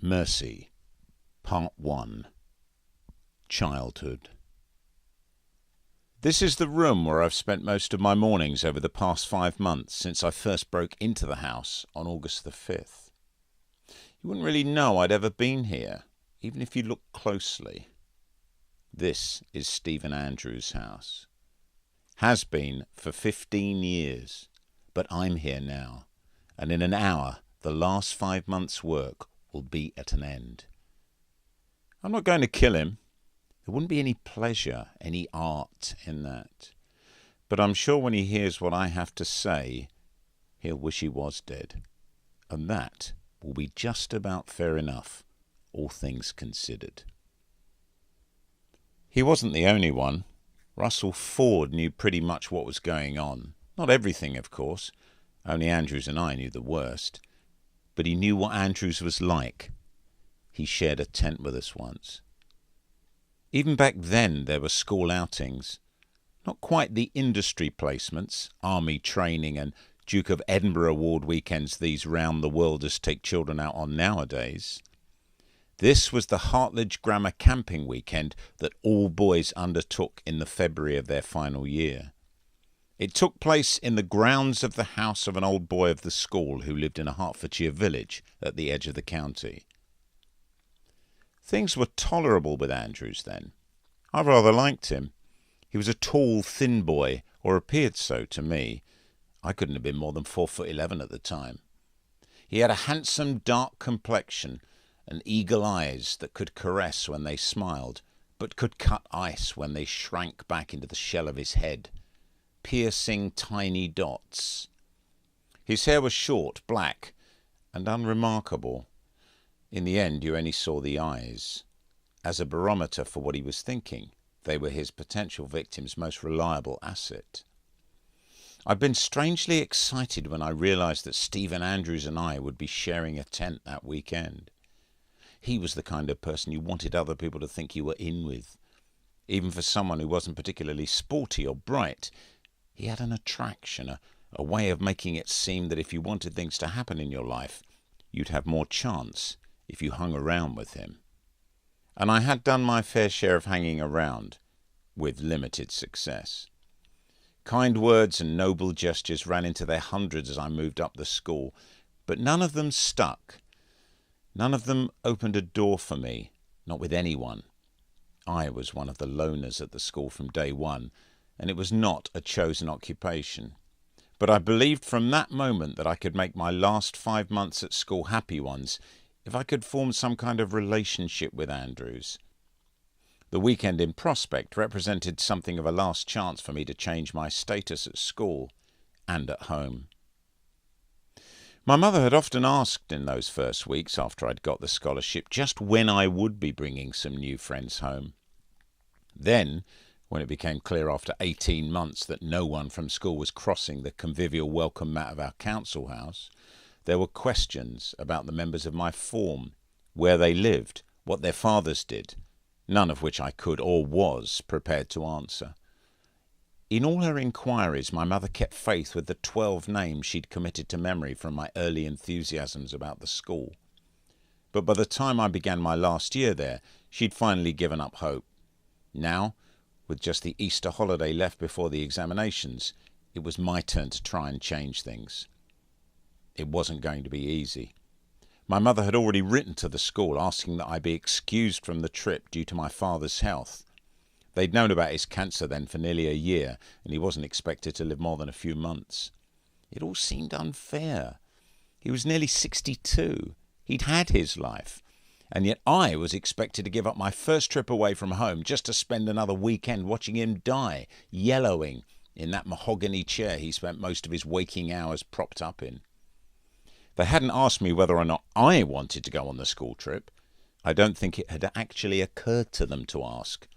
Mercy, Part 1. Childhood. This is the room where I've spent most of my mornings over the past 5 months since I first broke into the house on August the 5th. You wouldn't really know I'd ever been here, even if you looked closely. This is Stephen Andrews' house. Has been for 15 years, but I'm here now, and in an hour the last 5 months' work will be at an end. I'm not going to kill him. There wouldn't be any pleasure, any art in that. But I'm sure when he hears what I have to say, he'll wish he was dead. And that will be just about fair enough, all things considered. He wasn't the only one. Russell Ford knew pretty much what was going on. Not everything, of course. Only Andrews and I knew the worst. But he knew what Andrews was like. He shared a tent with us once. Even back then there were school outings. Not quite the industry placements, army training and Duke of Edinburgh Award weekends these round-the-worlders take children out on nowadays. This was the Hartledge Grammar camping weekend that all boys undertook in the February of their final year. It took place in the grounds of the house of an old boy of the school who lived in a Hertfordshire village at the edge of the county. Things were tolerable with Andrews then. I rather liked him. He was a tall, thin boy, or appeared so to me. I couldn't have been more than 4'11" at the time. He had a handsome, dark complexion and eagle eyes that could caress when they smiled, but could cut ice when they shrank back into the shell of his head. Piercing tiny dots. His hair was short, black, and unremarkable. In the end you only saw the eyes. As a barometer for what he was thinking, they were his potential victim's most reliable asset. I'd been strangely excited when I realised that Stephen Andrews and I would be sharing a tent that weekend. He was the kind of person you wanted other people to think you were in with. Even for someone who wasn't particularly sporty or bright, he had an attraction, a way of making it seem that if you wanted things to happen in your life, you'd have more chance if you hung around with him. And I had done my fair share of hanging around, with limited success. Kind words and noble gestures ran into their hundreds as I moved up the school, but none of them stuck. None of them opened a door for me, not with anyone. I was one of the loners at the school from day one, and it was not a chosen occupation. But I believed from that moment that I could make my last 5 months at school happy ones if I could form some kind of relationship with Andrews. The weekend in prospect represented something of a last chance for me to change my status at school and at home. My mother had often asked in those first weeks after I'd got the scholarship just when I would be bringing some new friends home. Then, when it became clear after 18 months that no one from school was crossing the convivial welcome mat of our council house, there were questions about the members of my form, where they lived, what their fathers did, none of which I could or was prepared to answer. In all her inquiries, my mother kept faith with the 12 names she'd committed to memory from my early enthusiasms about the school. But by the time I began my last year there, she'd finally given up hope. Now, with just the Easter holiday left before the examinations, it was my turn to try and change things. It wasn't going to be easy. My mother had already written to the school asking that I be excused from the trip due to my father's health. They'd known about his cancer then for nearly a year, and he wasn't expected to live more than a few months. It all seemed unfair. He was nearly 62. He'd had his life. And yet I was expected to give up my first trip away from home just to spend another weekend watching him die, yellowing in that mahogany chair he spent most of his waking hours propped up in. They hadn't asked me whether or not I wanted to go on the school trip. I don't think it had actually occurred to them to ask.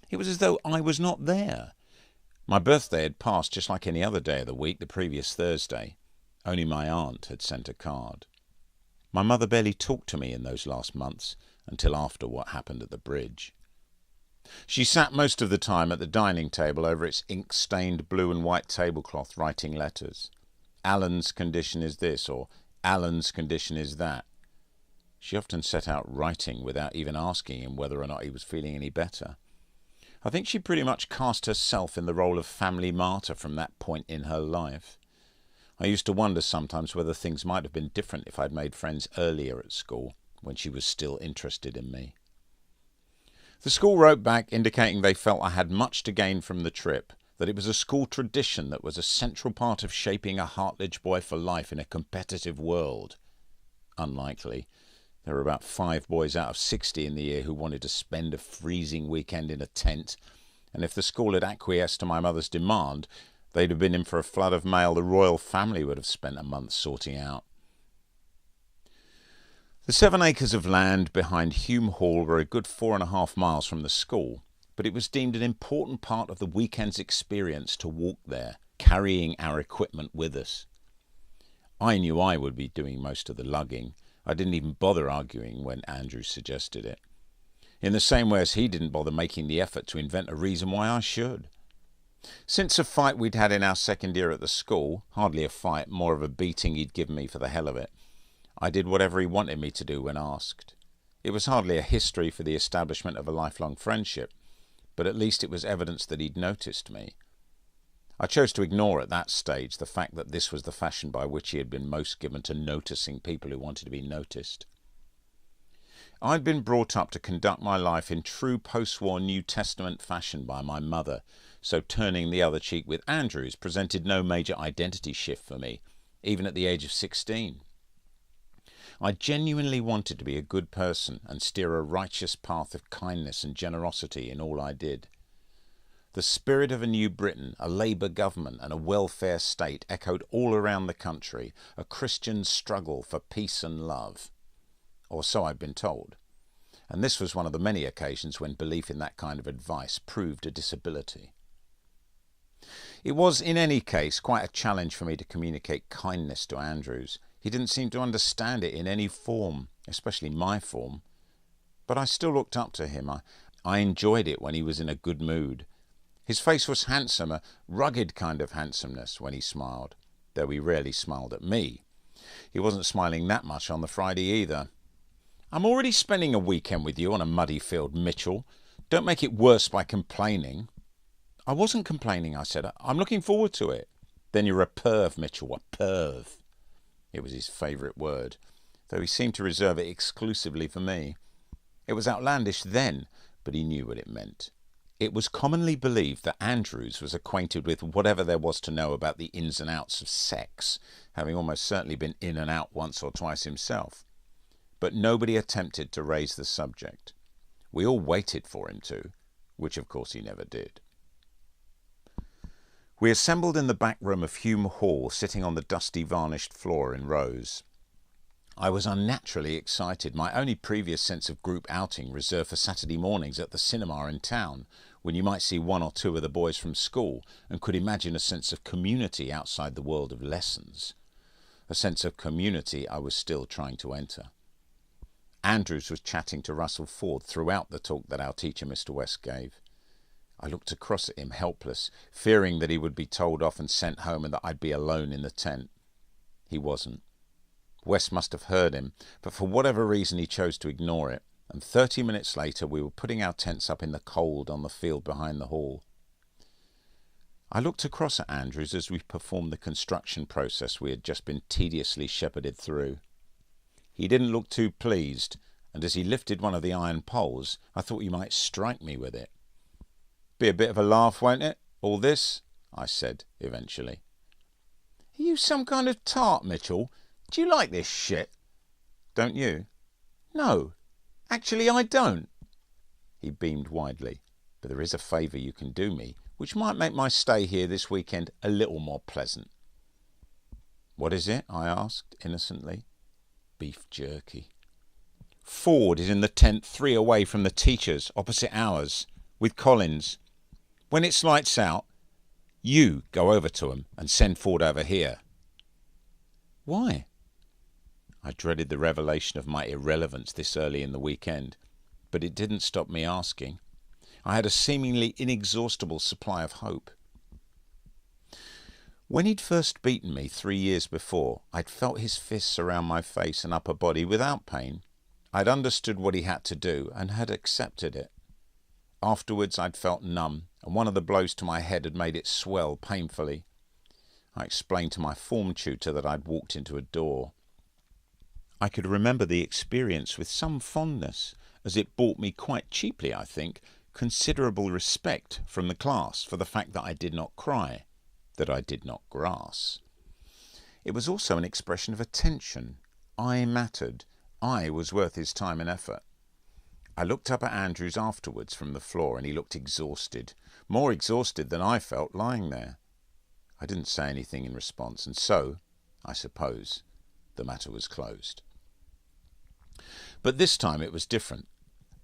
It was as though I was not there. My birthday had passed just like any other day of the week the previous Thursday. Only my aunt had sent a card. My mother barely talked to me in those last months until after what happened at the bridge. She sat most of the time at the dining table over its ink-stained blue and white tablecloth writing letters. Alan's condition is this, or Alan's condition is that. She often set out writing without even asking him whether or not he was feeling any better. I think she pretty much cast herself in the role of family martyr from that point in her life. I used to wonder sometimes whether things might have been different if I'd made friends earlier at school, when she was still interested in me. The school wrote back indicating they felt I had much to gain from the trip, that it was a school tradition that was a central part of shaping a Hartledge boy for life in a competitive world. Unlikely. There were about 5 boys out of 60 in the year who wanted to spend a freezing weekend in a tent, and if the school had acquiesced to my mother's demand, they'd have been in for a flood of mail the royal family would have spent a month sorting out. The 7 acres of land behind Hume Hall were a good 4.5 miles from the school, but it was deemed an important part of the weekend's experience to walk there, carrying our equipment with us. I knew I would be doing most of the lugging. I didn't even bother arguing when Andrew suggested it, in the same way as he didn't bother making the effort to invent a reason why I should. Since a fight we'd had in our second year at the school, hardly a fight, more of a beating he'd given me for the hell of it, I did whatever he wanted me to do when asked. It was hardly a history for the establishment of a lifelong friendship, but at least it was evidence that he'd noticed me. I chose to ignore at that stage the fact that this was the fashion by which he had been most given to noticing people who wanted to be noticed. I'd been brought up to conduct my life in true post-war New Testament fashion by my mother, so turning the other cheek with Andrews presented no major identity shift for me, even at the age of 16. I genuinely wanted to be a good person and steer a righteous path of kindness and generosity in all I did. The spirit of a new Britain, a Labour government and a welfare state echoed all around the country, a Christian struggle for peace and love. Or so I'd been told. And this was one of the many occasions when belief in that kind of advice proved a disability. It was, in any case, quite a challenge for me to communicate kindness to Andrews. He didn't seem to understand it in any form, especially my form. But I still looked up to him. I enjoyed it when he was in a good mood. His face was handsome, a rugged kind of handsomeness when he smiled, though he rarely smiled at me. He wasn't smiling that much on the Friday either. "I'm already spending a weekend with you on a muddy field, Mitchell. Don't make it worse by complaining." "I wasn't complaining," I said. "I'm looking forward to it." "Then you're a perv, Mitchell, a perv." It was his favourite word, though he seemed to reserve it exclusively for me. It was outlandish then, but he knew what it meant. It was commonly believed that Andrews was acquainted with whatever there was to know about the ins and outs of sex, having almost certainly been in and out once or twice himself. But nobody attempted to raise the subject. We all waited for him to, which of course he never did. We assembled in the back room of Hume Hall, sitting on the dusty varnished floor in rows. I was unnaturally excited, my only previous sense of group outing reserved for Saturday mornings at the cinema in town, when you might see 1 or 2 of the boys from school and could imagine a sense of community outside the world of lessons. A sense of community I was still trying to enter. Andrews was chatting to Russell Ford throughout the talk that our teacher, Mr. West, gave. I looked across at him, helpless, fearing that he would be told off and sent home and that I'd be alone in the tent. He wasn't. West must have heard him, but for whatever reason he chose to ignore it, and 30 minutes later we were putting our tents up in the cold on the field behind the hall. I looked across at Andrews as we performed the construction process we had just been tediously shepherded through. He didn't look too pleased, and as he lifted one of the iron poles, I thought he might strike me with it. "Be a bit of a laugh, won't it, all this?" I said, eventually. "Are you some kind of tart, Mitchell? Do you like this shit?" "Don't you?" "No, actually I don't." He beamed widely. "But there is a favour you can do me, which might make my stay here this weekend a little more pleasant." "What is it?" I asked, innocently. "Beef jerky." "Ford is in the tent 3 away from the teachers, opposite ours, with Collins. When it's lights out, you go over to him and send Ford over here." "Why?" I dreaded the revelation of my irrelevance this early in the weekend, but it didn't stop me asking. I had a seemingly inexhaustible supply of hope. When he'd first beaten me 3 years before, I'd felt his fists around my face and upper body without pain. I'd understood what he had to do and had accepted it. Afterwards I'd felt numb, and one of the blows to my head had made it swell painfully. I explained to my form tutor that I'd walked into a door. I could remember the experience with some fondness, as it bought me quite cheaply, I think, considerable respect from the class for the fact that I did not cry, that I did not grass. It was also an expression of attention. I mattered. I was worth his time and effort. I looked up at Andrews afterwards from the floor, and he looked exhausted, more exhausted than I felt lying there. I didn't say anything in response, and so, I suppose, the matter was closed. But this time it was different.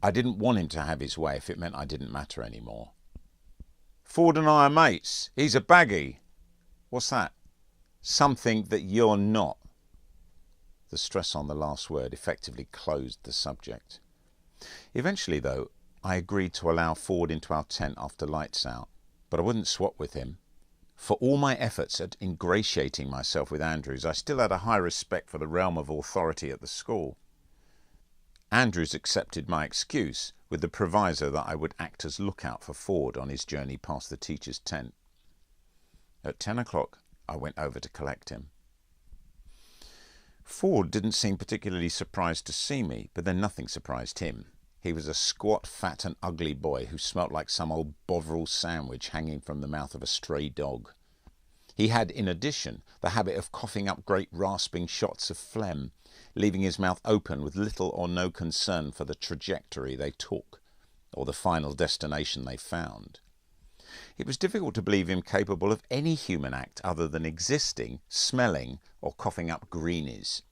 I didn't want him to have his way if it meant I didn't matter any more. "Ford and I are mates. He's a baggy." "What's that?" "Something that you're not." The stress on the last word effectively closed the subject. Eventually, though, I agreed to allow Ford into our tent after lights out, but I wouldn't swap with him. For all my efforts at ingratiating myself with Andrews, I still had a high respect for the realm of authority at the school. Andrews accepted my excuse, with the proviso that I would act as lookout for Ford on his journey past the teacher's tent. At 10 o'clock, I went over to collect him. Ford didn't seem particularly surprised to see me, but then nothing surprised him. He was a squat, fat and ugly boy who smelt like some old Bovril sandwich hanging from the mouth of a stray dog. He had, in addition, the habit of coughing up great rasping shots of phlegm, leaving his mouth open with little or no concern for the trajectory they took, or the final destination they found. It was difficult to believe him capable of any human act other than existing, smelling, or coughing up greenies.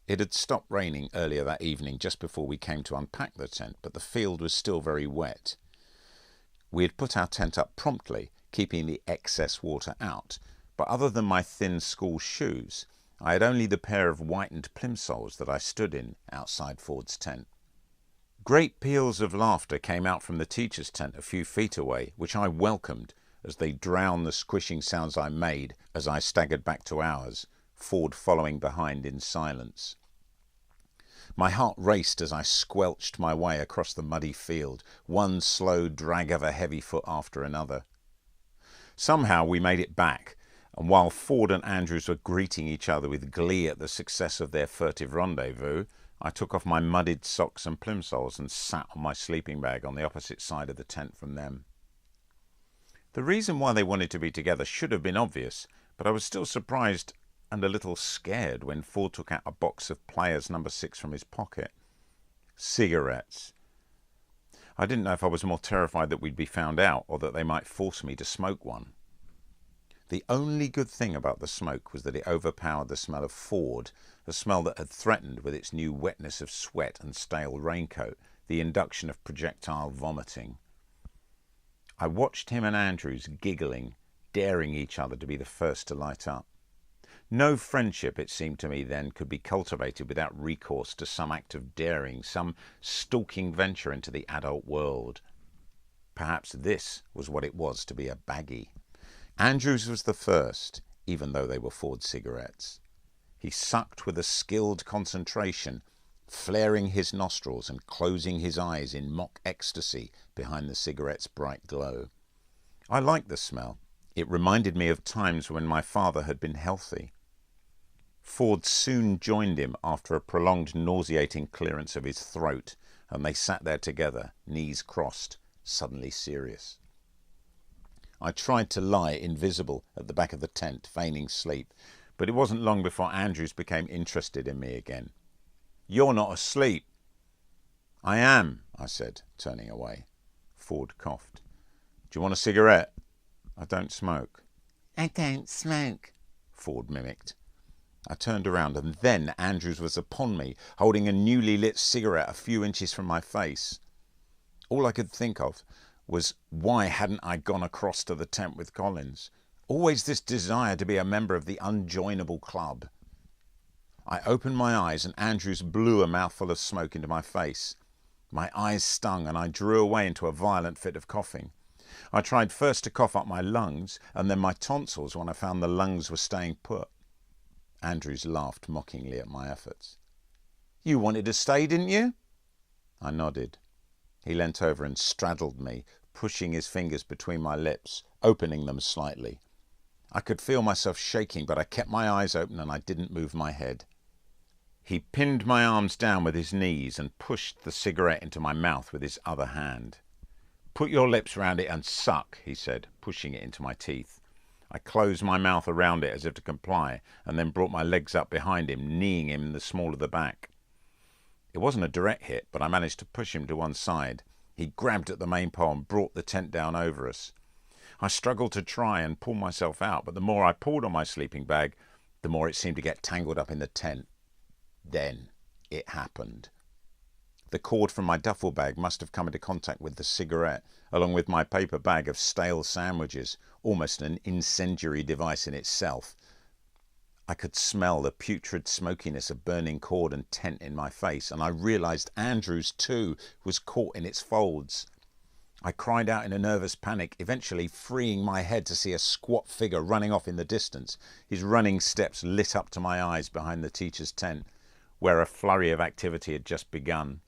It had stopped raining earlier that evening, just before we came to unpack the tent, but the field was still very wet. We had put our tent up promptly, keeping the excess water out, but other than my thin school shoes, I had only the pair of whitened plimsolls that I stood in outside Ford's tent. Great peals of laughter came out from the teacher's tent a few feet away, which I welcomed, as they drowned the squishing sounds I made as I staggered back to ours, Ford following behind in silence. My heart raced as I squelched my way across the muddy field, one slow drag of a heavy foot after another. Somehow we made it back, and while Ford and Andrews were greeting each other with glee at the success of their furtive rendezvous, I took off my muddied socks and plimsolls and sat on my sleeping bag on the opposite side of the tent from them. The reason why they wanted to be together should have been obvious, but I was still surprised and a little scared when Ford took out a box of Players No. 6 from his pocket. Cigarettes. I didn't know if I was more terrified that we'd be found out or that they might force me to smoke one. The only good thing about the smoke was that it overpowered the smell of Ford, a smell that had threatened, with its new wetness of sweat and stale raincoat, the induction of projectile vomiting. I watched him and Andrews giggling, daring each other to be the first to light up. No friendship, it seemed to me then, could be cultivated without recourse to some act of daring, some stalking venture into the adult world. Perhaps this was what it was to be a baggy. Andrews was the first, even though they were Ford cigarettes. He sucked with a skilled concentration, flaring his nostrils and closing his eyes in mock ecstasy behind the cigarette's bright glow. I liked the smell. It reminded me of times when my father had been healthy. Ford soon joined him after a prolonged nauseating clearance of his throat, and they sat there together, knees crossed, suddenly serious. I tried to lie invisible at the back of the tent, feigning sleep, but it wasn't long before Andrews became interested in me again. "You're not asleep." "I am," I said, turning away. Ford coughed. "Do you want a cigarette?" "I don't smoke." "I don't smoke," Ford mimicked. I turned around, and then Andrews was upon me, holding a newly lit cigarette a few inches from my face. All I could think of was, why hadn't I gone across to the tent with Collins? Always this desire to be a member of the unjoinable club. I opened my eyes, and Andrews blew a mouthful of smoke into my face. My eyes stung, and I drew away into a violent fit of coughing. I tried first to cough up my lungs, and then my tonsils when I found the lungs were staying put. Andrews laughed mockingly at my efforts. You wanted to stay, didn't you? I nodded. He leant over and straddled me, pushing his fingers between my lips, opening them slightly. I could feel myself shaking, but I kept my eyes open and I didn't move my head. He pinned my arms down with his knees and pushed the cigarette into my mouth with his other hand. Put your lips round it and suck, he said, pushing it into my teeth. I closed my mouth around it as if to comply, and then brought my legs up behind him, kneeing him in the small of the back. It wasn't a direct hit, but I managed to push him to one side. He grabbed at the main pole and brought the tent down over us. I struggled to try and pull myself out, but the more I pulled on my sleeping bag, the more it seemed to get tangled up in the tent. Then it happened. The cord from my duffel bag must have come into contact with the cigarette, along with my paper bag of stale sandwiches, almost an incendiary device in itself. I could smell the putrid smokiness of burning cord and tent in my face, and I realised Andrew's too was caught in its folds. I cried out in a nervous panic, eventually freeing my head to see a squat figure running off in the distance, his running steps lit up to my eyes behind the teacher's tent, where a flurry of activity had just begun.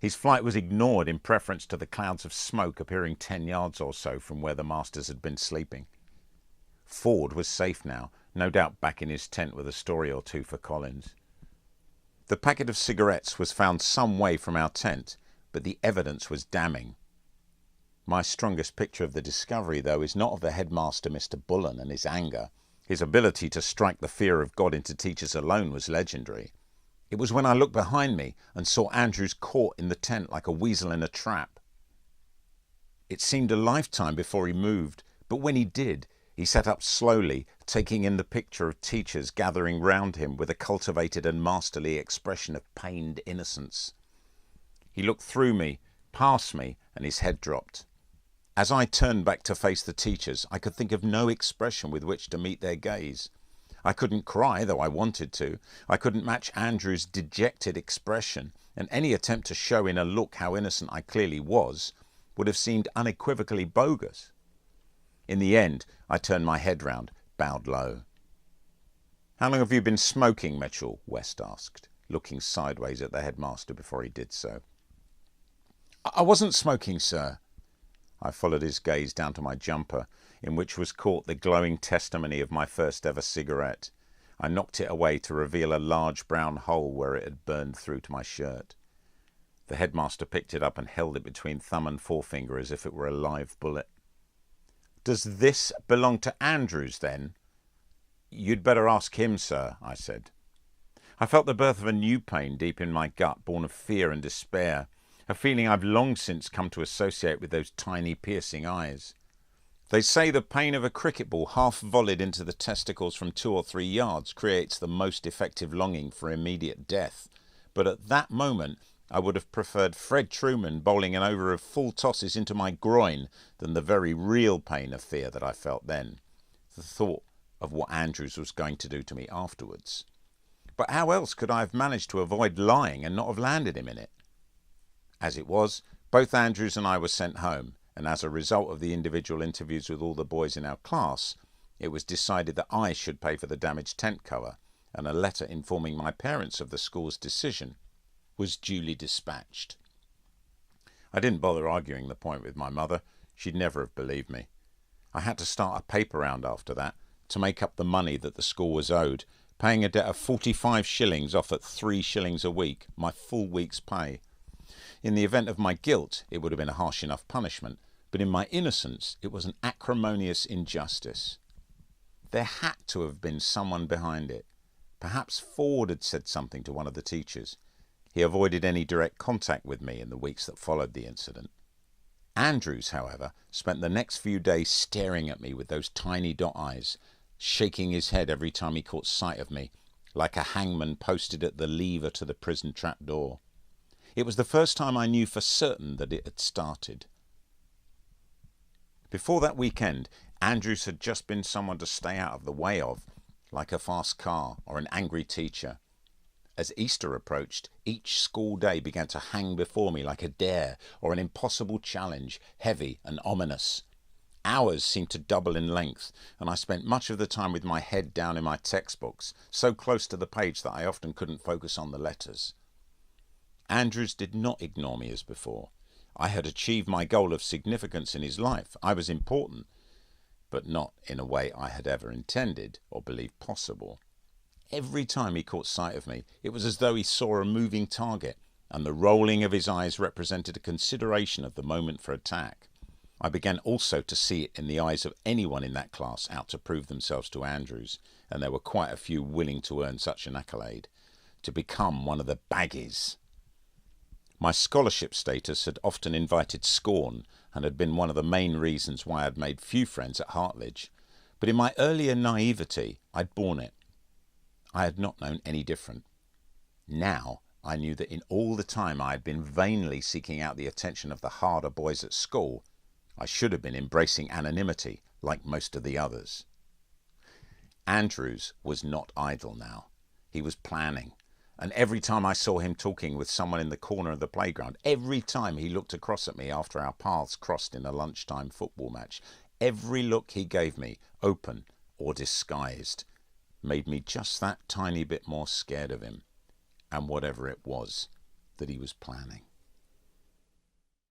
His flight was ignored in preference to the clouds of smoke appearing 10 yards or so from where the masters had been sleeping. Ford was safe now, no doubt back in his tent with a story or two for Collins. The packet of cigarettes was found some way from our tent, but the evidence was damning. My strongest picture of the discovery, though, is not of the headmaster, Mr. Bullen, and his anger. His ability to strike the fear of God into teachers alone was legendary. It was when I looked behind me and saw Andrews caught in the tent like a weasel in a trap. It seemed a lifetime before he moved, but when he did, he sat up slowly, taking in the picture of teachers gathering round him with a cultivated and masterly expression of pained innocence. He looked through me, past me, and his head dropped. As I turned back to face the teachers, I could think of no expression with which to meet their gaze. I couldn't cry, though I wanted to. I couldn't match Andrew's dejected expression, and any attempt to show in a look how innocent I clearly was would have seemed unequivocally bogus. In the end, I turned my head round, bowed low. "How long have you been smoking, Mitchell?" West asked, looking sideways at the headmaster before he did so. "I wasn't smoking, sir." I followed his gaze down to my jumper, in which was caught the glowing testimony of my first ever cigarette. I knocked it away to reveal a large brown hole where it had burned through to my shirt. The headmaster picked it up and held it between thumb and forefinger as if it were a live bullet. "Does this belong to Andrews, then?" "You'd better ask him, sir," I said. I felt the birth of a new pain deep in my gut, born of fear and despair, a feeling I've long since come to associate with those tiny piercing eyes. They say the pain of a cricket ball half volleyed into the testicles from 2 or 3 yards creates the most effective longing for immediate death, but at that moment I would have preferred Fred Truman bowling an over of full tosses into my groin than the very real pain of fear that I felt then, the thought of what Andrews was going to do to me afterwards. But how else could I have managed to avoid lying and not have landed him in it? As it was, both Andrews and I were sent home, and as a result of the individual interviews with all the boys in our class, it was decided that I should pay for the damaged tent cover, and a letter informing my parents of the school's decision was duly dispatched. I didn't bother arguing the point with my mother. She'd never have believed me. I had to start a paper round after that to make up the money that the school was owed, paying a debt of 45 shillings off at 3 shillings a week, my full week's pay. In the event of my guilt, it would have been a harsh enough punishment, but in my innocence, it was an acrimonious injustice. There had to have been someone behind it. Perhaps Ford had said something to one of the teachers. He avoided any direct contact with me in the weeks that followed the incident. Andrews, however, spent the next few days staring at me with those tiny dot eyes, shaking his head every time he caught sight of me, like a hangman posted at the lever to the prison trap-door. It was the first time I knew for certain that it had started. Before that weekend, Andrews had just been someone to stay out of the way of, like a fast car or an angry teacher. As Easter approached, each school day began to hang before me like a dare or an impossible challenge, heavy and ominous. Hours seemed to double in length, and I spent much of the time with my head down in my textbooks, so close to the page that I often couldn't focus on the letters. Andrews did not ignore me as before. I had achieved my goal of significance in his life. I was important, but not in a way I had ever intended or believed possible. Every time he caught sight of me, it was as though he saw a moving target, and the rolling of his eyes represented a consideration of the moment for attack. I began also to see it in the eyes of anyone in that class out to prove themselves to Andrews, and there were quite a few willing to earn such an accolade, to become one of the baggies. My scholarship status had often invited scorn and had been one of the main reasons why I had made few friends at Hartledge, but in my earlier naivety I'd borne it. I had not known any different. Now I knew that in all the time I had been vainly seeking out the attention of the harder boys at school, I should have been embracing anonymity like most of the others. Andrews was not idle now. He was planning, and every time I saw him talking with someone in the corner of the playground, every time he looked across at me after our paths crossed in a lunchtime football match, every look he gave me, open or disguised, made me just that tiny bit more scared of him and whatever it was that he was planning.